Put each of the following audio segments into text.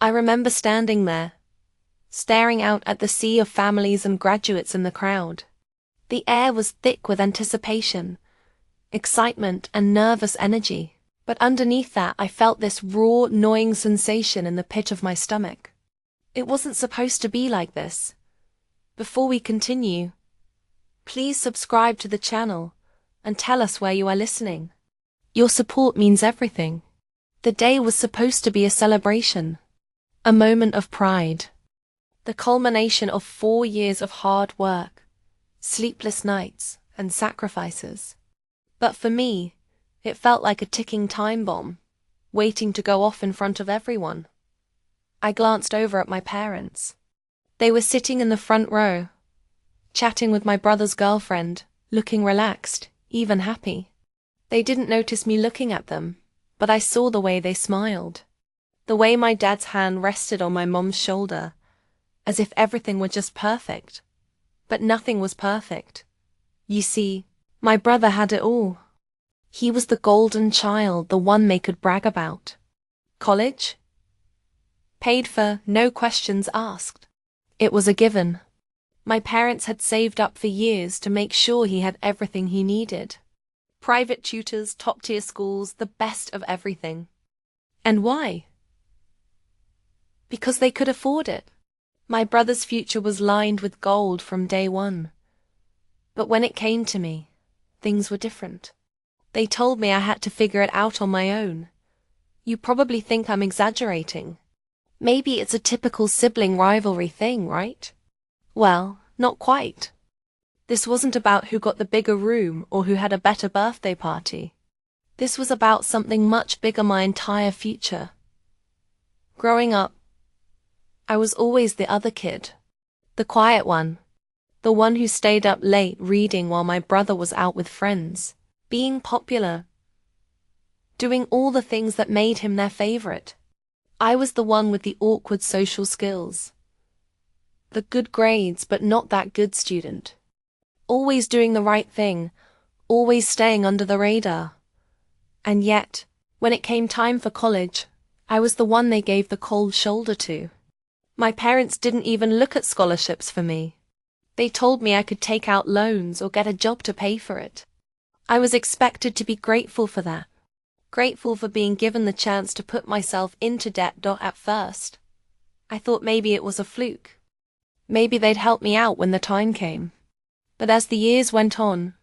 I remember standing there, staring out at the sea of families and graduates in the crowd. The air was thick with anticipation, excitement, and nervous energy. But underneath that, I felt this raw, gnawing sensation in the pit of my stomach. It wasn't supposed to be like this. Before we continue, please subscribe to the channel and tell us where you are listening. Your support means everything. The day was supposed to be a celebration, a moment of pride, the culmination of 4 years of hard work, sleepless nights, and sacrifices. But for me, it felt like a ticking time bomb, waiting to go off in front of everyone. I glanced over at my parents. They were sitting in the front row, chatting with my brother's girlfriend, looking relaxed, even happy. They didn't notice me looking at them, but I saw the way they smiled. The way my dad's hand rested on my mom's shoulder, as if everything were just perfect. But nothing was perfect. You see, my brother had it all. He was the golden child, the one they could brag about. College? Paid for, no questions asked. It was a given. My parents had saved up for years to make sure he had everything he needed. Private tutors, top-tier schools, the best of everything. And why? Because they could afford it. My brother's future was lined with gold from day one. But when it came to me, things were different. They told me I had to figure it out on my own. You probably think I'm exaggerating. Maybe it's a typical sibling rivalry thing, right? Well, not quite. This wasn't about who got the bigger room or who had a better birthday party. This was about something much bigger, my entire future. Growing up, I was always the other kid, the quiet one, the one who stayed up late reading while my brother was out with friends, being popular, doing all the things that made him their favorite. I was the one with the awkward social skills, the good grades but not that good student, always doing the right thing, always staying under the radar. And yet, when it came time for college, I was the one they gave the cold shoulder to. My parents didn't even look at scholarships for me. They told me I could take out loans or get a job to pay for it. I was expected to be grateful for that. Grateful for being given the chance to put myself into debt. At first, I thought maybe it was a fluke. Maybe they'd help me out when the time came. But as the years went on,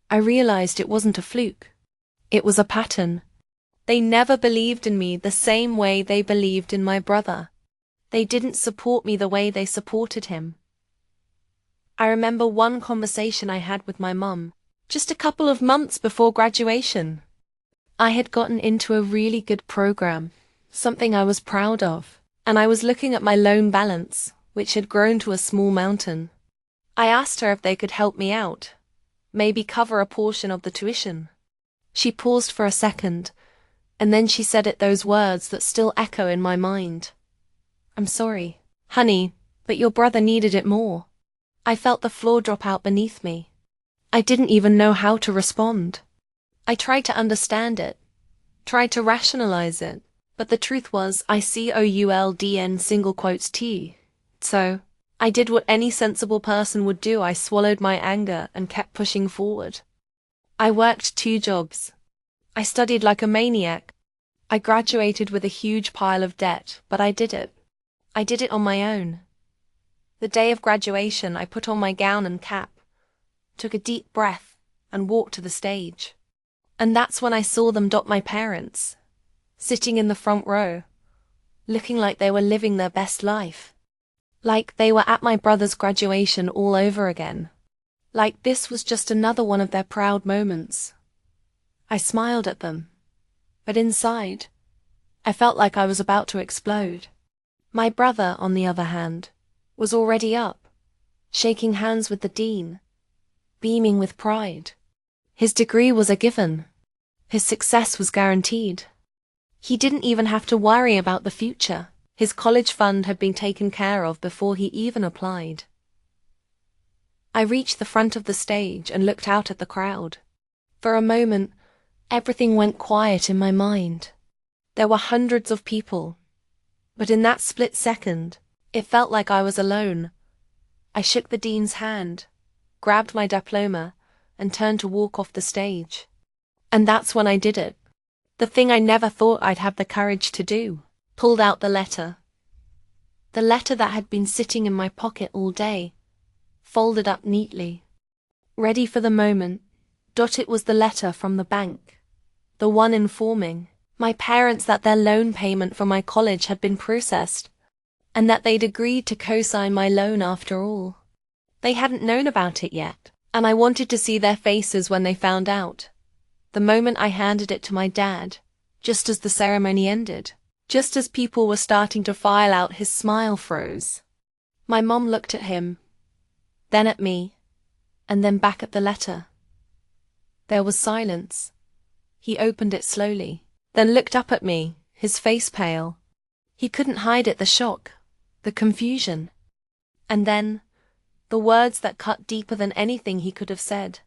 I realized it wasn't a fluke. It was a pattern. They never believed in me the same way they believed in my brother. They didn't support me the way they supported him. I remember one conversation I had with my mum, just a couple of months before graduation. I had gotten into a really good program, something I was proud of, and I was looking at my loan balance, which had grown to a small mountain. I asked her if they could help me out, maybe cover a portion of the tuition. She paused for a second, and then she said those words that still echo in my mind. "I'm sorry, honey, but your brother needed it more." I felt the floor drop out beneath me. I didn't even know how to respond. I tried to understand it, tried to rationalize it, but the truth was ICOULDN . So, I did what any sensible person would do. I swallowed my anger and kept pushing forward. I worked 2 jobs. I studied like a maniac. I graduated with a huge pile of debt, but I did it. I did it on my own. The day of graduation, I put on my gown and cap, took a deep breath, and walked to the stage. And that's when I saw them. My parents, sitting in the front row, looking like they were living their best life. Like they were at my brother's graduation all over again. Like this was just another one of their proud moments. I smiled at them, but inside, I felt like I was about to explode. My brother, on the other hand, was already up, shaking hands with the dean, beaming with pride. His degree was a given. His success was guaranteed. He didn't even have to worry about the future. His college fund had been taken care of before he even applied. I reached the front of the stage and looked out at the crowd. For a moment, everything went quiet in my mind. There were hundreds of people, But in that split second, it felt like I was alone. I shook the dean's hand, grabbed my diploma, and turned to walk off the stage. And that's when I did it. The thing I never thought I'd have the courage to do. Pulled out the letter. The letter that had been sitting in my pocket all day, folded up neatly. Ready for the moment, it was the letter from the bank. The one informing my parents that their loan payment for my college had been processed, and that they'd agreed to co-sign my loan after all. They hadn't known about it yet, and I wanted to see their faces when they found out. The moment I handed it to my dad, just as the ceremony ended, just as people were starting to file out, his smile froze. My mom looked at him, then at me, and then back at the letter. There was silence. He opened it slowly, then looked up at me, his face pale. He couldn't hide it, the shock, the confusion. And then, the words that cut deeper than anything he could have said.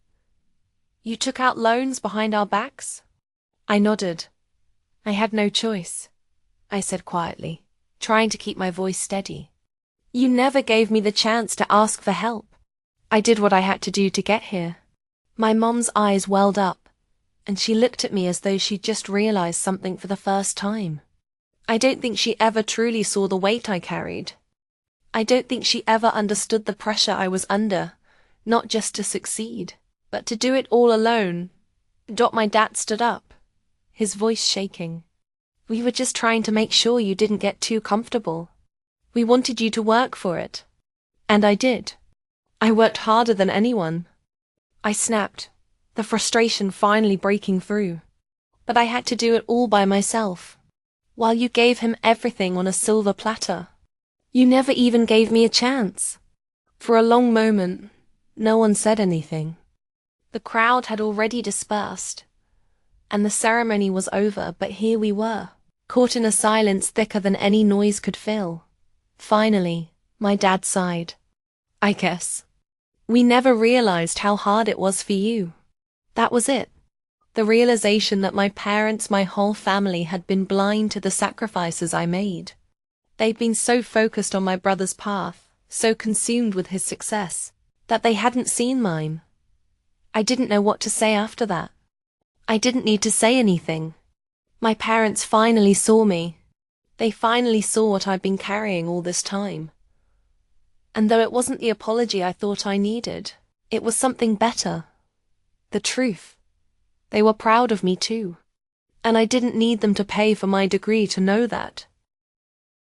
"You took out loans behind our backs?" I nodded. "I had no choice," I said quietly, trying to keep my voice steady. "You never gave me the chance to ask for help. I did what I had to do to get here." My mom's eyes welled up, and she looked at me as though she'd just realized something for the first time. I don't think she ever truly saw the weight I carried. I don't think she ever understood the pressure I was under, not just to succeed, but to do it all alone. My dad stood up, his voice shaking. "We were just trying to make sure you didn't get too comfortable. We wanted you to work for it." And I did. I worked harder than anyone. I snapped, the frustration finally breaking through. But I had to do it all by myself, while you gave him everything on a silver platter. You never even gave me a chance. For a long moment, no one said anything. The crowd had already dispersed, and the ceremony was over, but here we were, caught in a silence thicker than any noise could fill. Finally, my dad sighed. "I guess we never realized how hard it was for you." That was it. The realization that my parents, my whole family, had been blind to the sacrifices I made. They'd been so focused on my brother's path, so consumed with his success, that they hadn't seen mine. I didn't know what to say after that. I didn't need to say anything. My parents finally saw me. They finally saw what I'd been carrying all this time. And though it wasn't the apology I thought I needed, it was something better. The truth. They were proud of me too. And I didn't need them to pay for my degree to know that.